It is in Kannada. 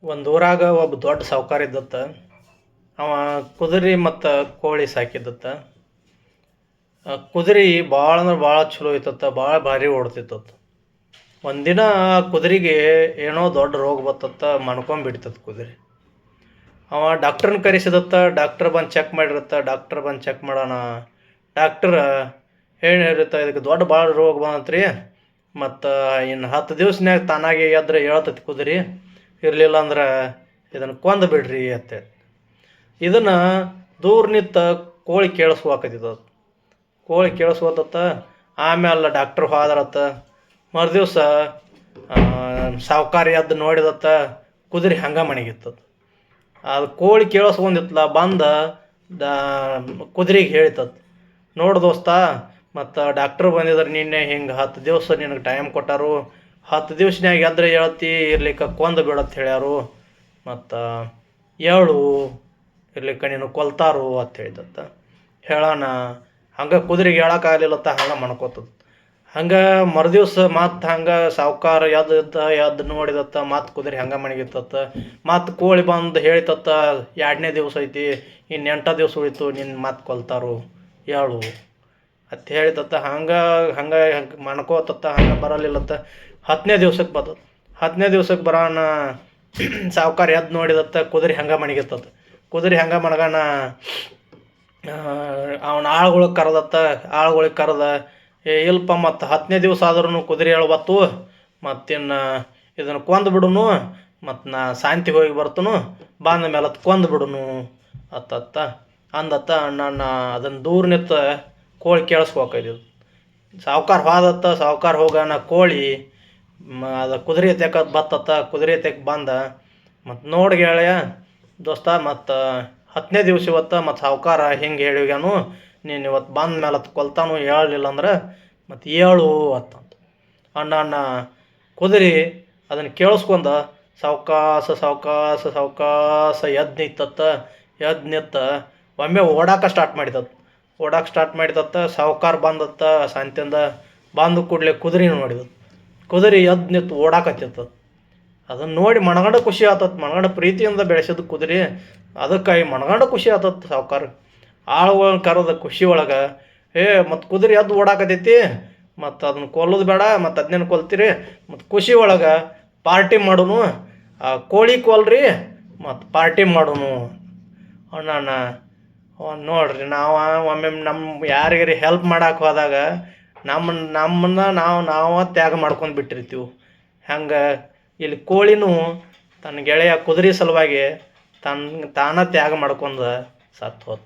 ಒಂದು ಊರಾಗ ಒಬ್ಬ ದೊಡ್ಡ ಸಾವ್ಕಾರ ಇದ್ದತ್ತ. ಅವ ಕುದುರೆ ಮತ್ತು ಕೋಳಿ ಸಾಕಿದ್ದತ್ತ. ಕುದುರೆ ಭಾಳ ಅಂದ್ರೆ ಭಾಳ ಚಲೋ ಇತ್ತತ್ತ, ಭಾಳ ಭಾರಿ ಓಡ್ತಿತ್ತತ್ತ. ಒಂದಿನ ಕುದುರೆಗೆ ಏನೋ ದೊಡ್ಡ ರೋಗ ಬತ್ತತ್ತ, ಮಣ್ಕೊಂಬಿಡ್ತತ್ತು ಕುದುರೆ. ಅವ ಡಾಕ್ಟ್ರನ್ನ ಕರೆಸಿದತ್ತ. ಡಾಕ್ಟ್ರ್ ಬಂದು ಚೆಕ್ ಮಾಡಿರತ್ತ. ಡಾಕ್ಟ್ರ್ ಬಂದು ಚೆಕ್ ಮಾಡೋಣ, ಡಾಕ್ಟ್ರ ಹೇಳಿರತ್ತ, ಇದಕ್ಕೆ ದೊಡ್ಡ ಭಾಳ ರೋಗ ಬಂತ್ರಿ, ಮತ್ತು ಇನ್ನು 10 ದಿವ್ಸನ್ಯಾಗ ತಾನಾಗೆ ಎದ್ರೆ ಹೇಳ್ತೈತಿ ಕುದುರೆ, ಇರಲಿಲ್ಲ ಅಂದ್ರೆ ಇದನ್ನು ಕೊಂದು ಬಿಡ್ರಿ ಅಂತೇಳಿ. ಇದನ್ನು ದೂರ ನಿಂತ ಕೋಳಿ ಕೇಳಿಸ್ವಾಕತ್ತಿತ್ತು. ಕೋಳಿ ಕೇಳಿಸ್ಕೋತತ್ತ. ಆಮೇಲೆ ಡಾಕ್ಟ್ರ್ ಹೋದ್ರತ್ತ. ಮರುದಿವ್ಸ ಸಾವ್ಕಾರ ಎದ್ದು ನೋಡಿದತ್ತ, ಕುದುರೆ ಹಂಗೆ ಮಣಗಿತ್ತದ. ಅದು ಕೋಳಿ ಕೇಳಿಸ್ಕೊಂಡಿತ್ತಲ್ಲ, ಬಂದ ಕುದುರೆಗೆ ಹೇಳಿತದ, ನೋಡು ದೋಸ್ತ, ಮತ್ತು ಡಾಕ್ಟ್ರು ಬಂದಿದ್ದಾರೆ ನಿನ್ನೆ, ಹಿಂಗೆ 10 ದಿವಸ ನಿನಗೆ ಟೈಮ್ ಕೊಟ್ಟಾರು, 10 ದಿವ್ಸನ್ಯಾಗ ಎದ್ರೆ ಹೇಳ್ತಿ, ಇರ್ಲಿಕ್ಕೆ ಕೊಂದು ಬಿಡತ್ತೆ ಹೇಳ್ಯಾರು, ಮತ್ತು ಹೇಳು ಇರ್ಲಿಕ್ಕೆ ನೀನು ಕೊಲ್ತಾರು ಅಂತ ಹೇಳಿದತ್ತ. ಹೇಳೋಣ ಹಂಗೆ ಕುದುರೆಗೆ ಹೇಳೋಕ್ಕಾಗಲಿಲ್ಲತ್ತ, ಹಂಗೆ ಮಣ್ಕೋತದ. ಹಂಗೆ ಮರುದಿವ್ಸ ಮತ್ತು ಹಂಗೆ ಸಾವ್ಕಾರ ಎದ್ದು ನೋಡಿದತ್ತ, ಮತ್ತು ಕುದುರೆ ಹಂಗೆ ಮಣಗಿತ್ತತ್ತ. ಮತ್ತು ಕೋಳಿ ಬಂದು ಹೇಳಿತತ್ತ, 2ನೇ ದಿವಸ ಐತಿ, ಇನ್ನು 8 ದಿವಸ ಉಳಿತು, ನಿನ್ನ ಮತ್ತೆ ಕೊಲ್ತಾರು, ಹೇಳು ಅಂತ ಹೇಳಿದತ್ತ. ಹಂಗೆ ಹಂಗೆ ಮಣ್ಕೋತತ್ತ, ಹಂಗೆ ಬರಲಿಲ್ಲತ್ತ. 10ನೇ ದಿವ್ಸಕ್ಕೆ ಬರ್ತದೆ. 10ನೇ ದಿವ್ಸಕ್ಕೆ ಬರೋಣ ಸಾವ್ಕಾರ ಎದ್ದು ನೋಡಿದತ್ತ, ಕುದುರೆ ಹಂಗೆ ಮಣಗಿತ್ತತ್ತ. ಕುದುರೆ ಹಂಗೆ ಮಣಗಣ ಅವನ ಆಳುಗಳಿಗೆ ಕರೆದತ್ತ. ಆಳುಗಳಿಗೆ ಕರೆದ, ಇಲ್ಪ ಮತ್ತು 10ನೇ ದಿವಸ ಆದ್ರೂ ಕುದುರೆ ಹೇಳ್ಬತ್ತು, ಮತ್ತಿನ್ನು ಇದನ್ನು ಕೊಂದು ಬಿಡುನು, ಮತ್ತು ನಾ ಶಾಂತಿಗೆ ಹೋಗಿ ಬರ್ತನು, ಬಂದ ಮೇಲೆ ಅದು ಕೊಂದು ಬಿಡುನು ಅತ್ತತ್ತ ಅಂದತ್ತ. ಅಣ್ಣ ಅದನ್ನು ದೂರ ನಿಂತ ಕೋಳಿ ಕೇಳಿಸ್ಕೋಕಿದ್ದು. ಸಾವ್ಕಾರ ಹೋದತ್ತ. ಸಾವ್ಕಾರ ಹೋಗೋಣ ಕೋಳಿ ಅದು ಕುದುರೆ ತೆಕ್ಕ ಬತ್ತತ್ತ. ಕುದುರೆ ತೆಕ್ಕ ಬಂದ, ಮತ್ತು ನೋಡಿ ಗೆಳೆಯ ದೋಸ್ತ, ಮತ್ತು 10ನೇ ದಿವಸ ಇವತ್ತು, ಮತ್ತು ಸಾವ್ಕಾರ ಹಿಂಗೆ ಹೇಳಿವ್ಯಾನು, ನೀನು ಇವತ್ತು ಬಂದ ಮೇಲೆ ಅದು ಕೊಲ್ತಾನು, ಹೇಳಲಿಲ್ಲ ಅಂದ್ರೆ ಮತ್ತು ಹೇಳು ಅಂತಂತ. ಅಣ್ಣ ಕುದುರೆ ಅದನ್ನು ಕೇಳಿಸ್ಕೊಂಡ ಸಾವ್ಕಾಸ ಸಾವ್ಕಾಸ ಸಾವ್ಕಾಸ ಎದ್ದು ನಿಂತತ್ತ. ಎದ್ದು ನಿಂತ ಒಮ್ಮೆ ಓಡಾಕ ಸ್ಟಾರ್ಟ್ ಮಾಡಿದತ್ತ. ಓಡಾಕ ಸ್ಟಾರ್ಟ್ ಮಾಡಿದತ್ತ. ಸಾವ್ಕಾರ ಬಂದತ್ತ ಶಾಂತಿಯಿಂದ. ಬಂದು ಕೂಡಲೇ ಕುದುರೆ ನೋಡಿದತ್ತು. ಕುದುರೆ ಎದ್ದು ನಿಂತು ಓಡಾಕತ್ತಿತ್ತು. ಅದನ್ನು ನೋಡಿ ಮನಗಂಡ ಖುಷಿ ಆತತ್. ಮನಗಂಡ ಪ್ರೀತಿಯಿಂದ ಬೆಳೆಸಿದ ಕುದುರೆ, ಅದಕ್ಕಾಗಿ ಮನಗಂಡ ಖುಷಿ ಆತತ್ ಸಾವ್ಕಾರ. ಆಳುಗಳನ್ನ ಕರೆದ ಖುಷಿ ಒಳಗೆ, ಮತ್ತು ಕುದುರೆ ಎದ್ದು ಓಡಾಕತ್ತೈತಿ, ಮತ್ತು ಅದನ್ನು ಕೊಲ್ಲೋದು ಬೇಡ, ಮತ್ತು ಅದನ್ನೇನು ಕೊಲ್ತೀರಿ, ಮತ್ತು ಖುಷಿ ಒಳಗೆ ಪಾರ್ಟಿ ಮಾಡೋನು, ಕೋಳಿ ಕೊಲ್ರಿ ಮತ್ತು ಪಾರ್ಟಿ ಮಾಡೋನು ಅಣ್ಣ. ನೋಡ್ರಿ, ನಾವು ಒಮ್ಮೆ ನಮ್ಮ ಯಾರಿಗಾರಿ ಹೆಲ್ಪ್ ಮಾಡಕ್ಕೆ ಹೋದಾಗ ನಮ್ಮನ್ನು ನಾವು ತ್ಯಾಗ ಮಾಡ್ಕೊಂಡು ಬಿಟ್ಟಿರ್ತೀವಿ. ಹಂಗೆ ಇಲ್ಲಿ ಕೋಳಿನೂ ತನ್ನ ಗೆಳೆಯ ಕುದುರೆ ಸಲುವಾಗಿ ತಾನೇ ತ್ಯಾಗ ಮಾಡ್ಕೊಂಡು ಸತ್ತು ಹೋದ.